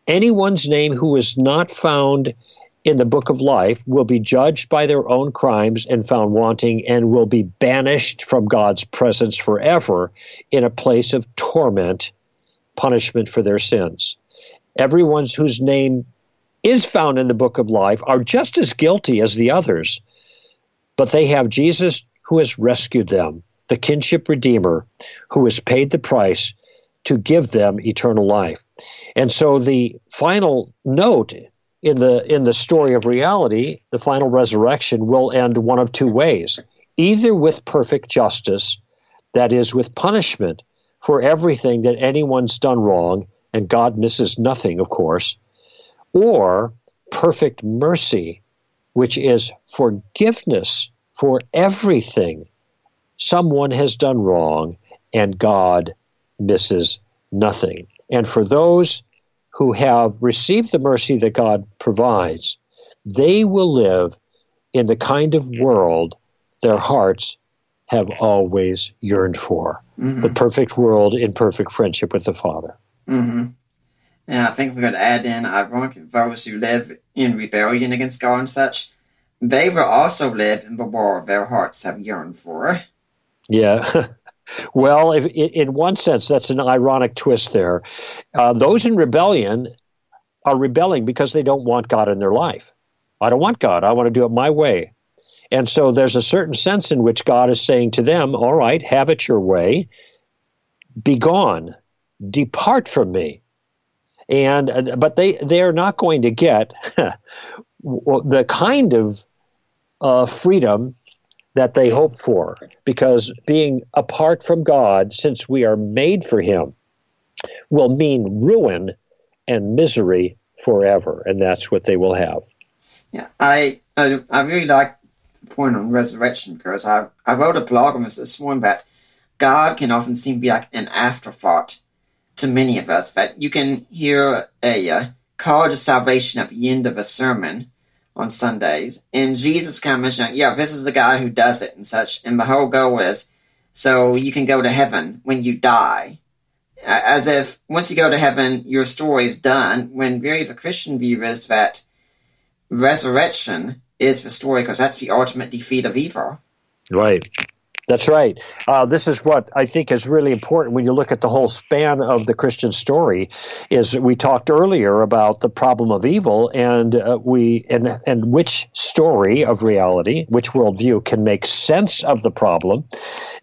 Anyone's name who is not found in the Book of Life will be judged by their own crimes and found wanting, and will be banished from God's presence forever in a place of torment, punishment for their sins. Everyone whose name is found in the Book of Life are just as guilty as the others, but they have Jesus who has rescued them, the kinship redeemer, who has paid the price to give them eternal life. And so the final note in the story of reality, the final resurrection, will end one of two ways: either with perfect justice, that is, with punishment for everything that anyone's done wrong, and God misses nothing, of course, or perfect mercy, which is forgiveness for everything someone has done wrong, and God misses nothing. And for those who have received the mercy that God provides, they will live in the kind of world their hearts have always yearned for. Mm-hmm. The perfect world in perfect friendship with the Father. Mm-hmm. And I think we're going to add in, ironically, those who live in rebellion against God and such, they will also live in the world their hearts have yearned for. Yeah. Well, in one sense, that's an ironic twist there. Those in rebellion are rebelling because they don't want God in their life. I don't want God. I want to do it my way. And so there's a certain sense in which God is saying to them, all right, have it your way. Be gone. Depart from me. But they are not going to get the kind of freedom that they hope for, because being apart from God, since we are made for Him, will mean ruin and misery forever, and that's what they will have. Yeah, I really like the point on resurrection, because I wrote a blog on this morning that God can often seem to be like an afterthought to many of us, that you can hear a call to salvation at the end of a sermon on Sundays, and Jesus kind of mentioned, yeah, this is the guy who does it and such, and the whole goal is so you can go to heaven when you die. As if once you go to heaven, your story is done, when really the Christian view is that resurrection is the story, because that's the ultimate defeat of evil. Right. That's right. This is what I think is really important when you look at the whole span of the Christian story. Is we talked earlier about the problem of evil, and which story of reality, which worldview can make sense of the problem,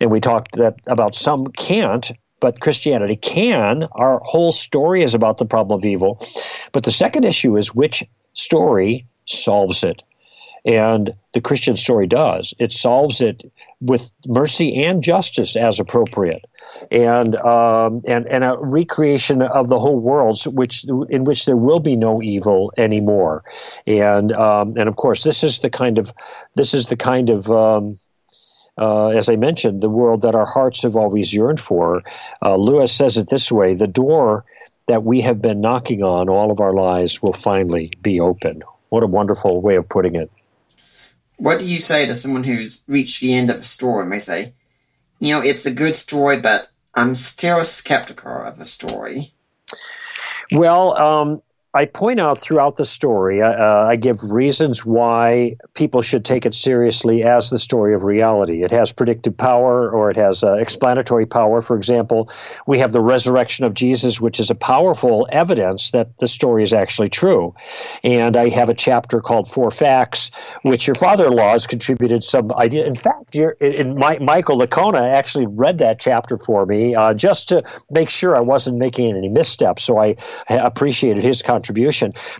and we talked about some can't, but Christianity can. Our whole story is about the problem of evil, but the second issue is which story solves it. And the Christian story does. It solves it with mercy and justice as appropriate, and a recreation of the whole world, in which there will be no evil anymore. And of course, this is the kind of as I mentioned, the world that our hearts have always yearned for. Lewis says it this way: the door that we have been knocking on all of our lives will finally be open. What a wonderful way of putting it. What do you say to someone who's reached the end of a story and may say, it's a good story, but I'm still skeptical of the story? Well, I point out throughout the story, I give reasons why people should take it seriously as the story of reality. It has predictive power, or it has explanatory power. For example, we have the resurrection of Jesus, which is a powerful evidence that the story is actually true. And I have a chapter called Four Facts, which your father-in-law has contributed some idea. In fact, Michael Licona actually read that chapter for me just to make sure I wasn't making any missteps. So I appreciated his contribution.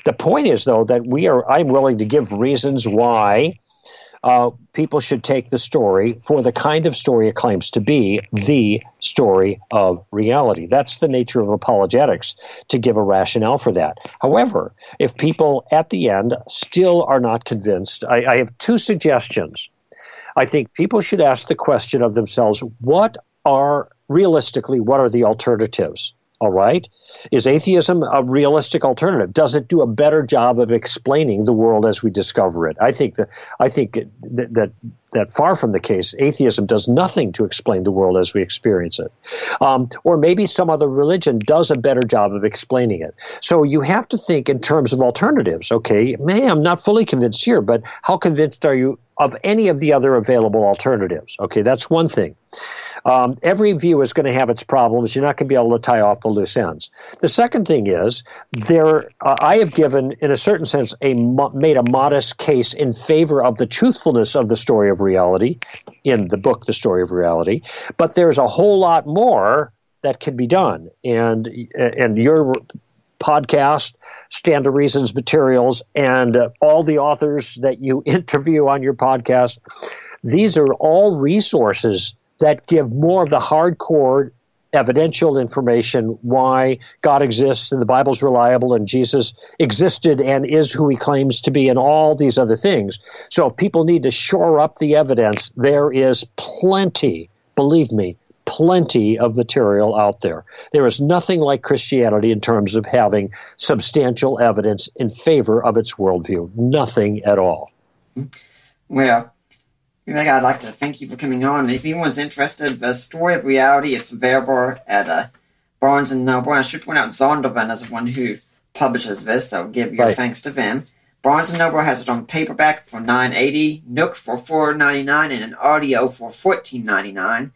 The point is, though, that I'm willing to give reasons why people should take the story for the kind of story it claims to be, the story of reality. That's the nature of apologetics, to give a rationale for that. However, if people at the end still are not convinced, I have two suggestions. I think people should ask the question of themselves, realistically, what are the alternatives? All right. Is atheism a realistic alternative? Does it do a better job of explaining the world as we discover it? I think that far from the case, atheism does nothing to explain the world as we experience it. Or maybe some other religion does a better job of explaining it. So you have to think in terms of alternatives. Okay, I'm not fully convinced here, but how convinced are you of any of the other available alternatives? Okay, that's one thing. Every view is going to have its problems. You're not going to be able to tie off the loose ends. The second thing is, I have given, in a certain sense, made a modest case in favor of the truthfulness of the story of reality in the book, The Story of Reality. But there's a whole lot more that can be done. And your podcast, Stand to Reason's materials, and all the authors that you interview on your podcast, these are all resources that give more of the hardcore evidential information why God exists and the Bible's reliable and Jesus existed and is who he claims to be and all these other things. So if people need to shore up the evidence, there is plenty, believe me, plenty of material out there. There is nothing like Christianity in terms of having substantial evidence in favor of its worldview. Nothing at all. Well, I'd like to thank you for coming on. If anyone's interested, The Story of Reality, it's available at Barnes & Noble. I should point out Zondervan is the one who publishes this, so give your thanks to them. Barnes & Noble has it on paperback for $9.80, Nook for $4.99, and an audio for $14.99.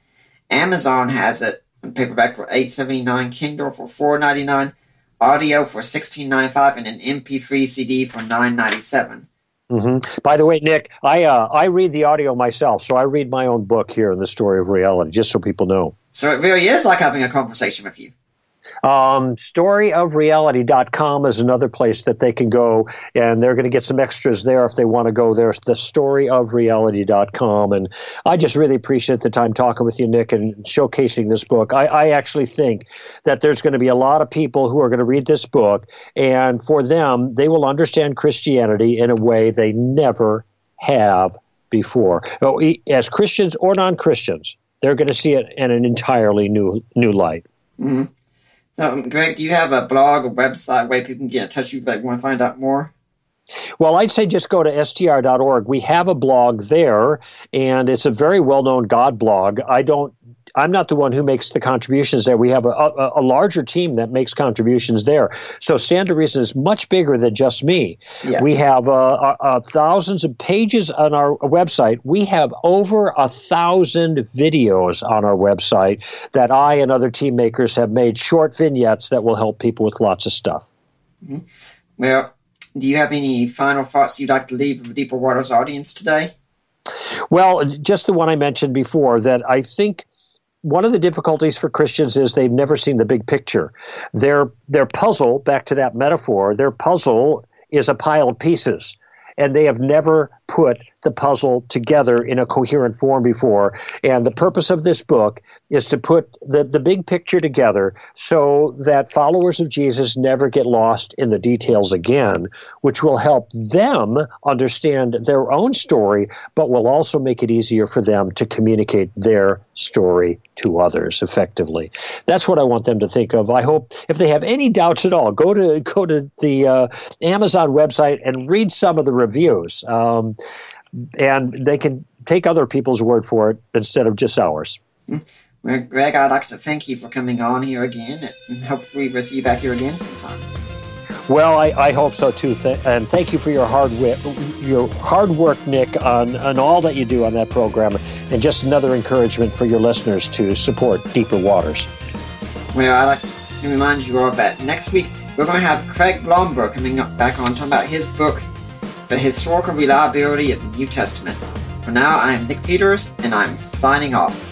Amazon has it on paperback for $8.79, Kindle for $4.99, audio for $16.95, and an MP3 CD for $9.97. Mm-hmm. By the way, Nick, I read the audio myself, so I read my own book here in The Story of Reality, just so people know. So it really is like having a conversation with you. Storyofreality.com is another place that they can go, and they're going to get some extras there if they want to go there. The storyofreality.com. And I just really appreciate the time talking with you, Nick, and showcasing this book. I actually think that there's going to be a lot of people who are going to read this book, and for them, they will understand Christianity in a way they never have before. As Christians or non-Christians, they're going to see it in an entirely new light. Mm-hmm. So, Greg, do you have a blog or website where people can get in touch with you if they want to find out more? Well, I'd say just go to str.org. We have a blog there, and it's a very well-known God blog. I'm not the one who makes the contributions there. We have a larger team that makes contributions there. So Stand to Reason is much bigger than just me. Yeah. We have thousands of pages on our website. We have over 1,000 videos on our website that I and other team makers have made, short vignettes that will help people with lots of stuff. Mm-hmm. Well, do you have any final thoughts you'd like to leave with the Deeper Waters audience today? Well, just the one I mentioned before, that I think one of the difficulties for Christians is they've never seen the big picture. Their puzzle, back to that metaphor, their puzzle is a pile of pieces, and they have never put the puzzle together in a coherent form before. And the purpose of this book is to put the big picture together so that followers of Jesus never get lost in the details again, which will help them understand their own story, but will also make it easier for them to communicate their story to others effectively. That's what I want them to think of. I hope if they have any doubts at all, go to the Amazon website and read some of the reviews. And they can take other people's word for it instead of just ours. Well, Greg, I'd like to thank you for coming on here again, and hopefully we'll see you back here again sometime. Well, I hope so too, and thank you for your hard work, Nick, on all that you do on that program, and just another encouragement for your listeners to support Deeper Waters. Well, I'd like to remind you all that next week we're going to have Craig Blomberg coming back on talking about his book, The Historical Reliability of the New Testament. For now, I'm Nick Peters, and I'm signing off.